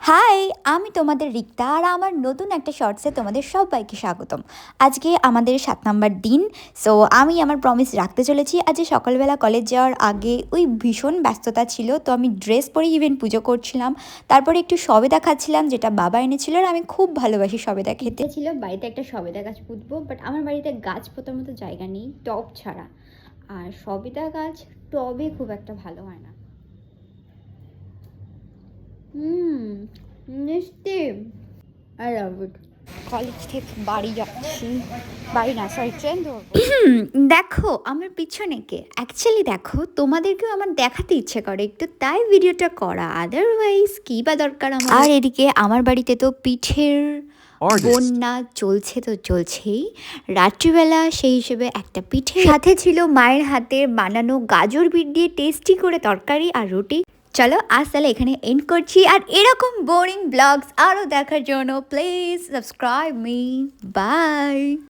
High, আমি তোমাদের রিক্তা আর আমার নতুন একটা শর্টসে তোমাদের সবাইকে স্বাগতম। আজকে আমাদের ৭ নাম্বার দিন। সো আমি আমার প্রমিস রাখতে চলেছি। আজকে সকালবেলা কলেজ যাওয়ার আগে ওই ভীষণ ব্যস্ততা ছিল, তো আমি ড্রেস পরে ইভেন পুজো করছিলাম। তারপরে একটু সবেদা খাচ্ছিলাম, যেটা বাবা এনেছিল, আর আমি খুব ভালোবাসি সবেদা খেতে। ছিল বাড়িতে একটা সবেদা গাছ পুঁতবো, বাট আমার বাড়িতে গাছ পোতার মতো জায়গা নেই, টব ছাড়া। আর সবেদা গাছ টবে খুব একটা ভালো হয় না। মিষ্টি। I love it. কলেজ থেকে বাড়ি যাচ্ছি, বাড়ি না সরি ট্রেন ধরবো। দেখো আমার পিছনে কে, অ্যাকচুয়ালি দেখো তোমাদেরকেও আমার দেখাতে ইচ্ছে করে একটু, তাই ভিডিওটা করা, আদারওয়াইজ কী বা দরকার আমার। আর এদিকে আমার বাড়িতে তো পিঠের বন্যা চলছে, তো চলছেই। রাত্রিবেলা সেই হিসেবে একটা পিঠে, সাথে ছিল মায়ের হাতে বানানো গাজর বিট দিয়ে টেস্টি করে তরকারি আর রুটি। চলো আজ তাহলে এখানে এন্ড করছি, আর এরকম বোরিং ব্লগস আরও দেখার জন্য প্লিজ সাবস্ক্রাইব মি। বাই।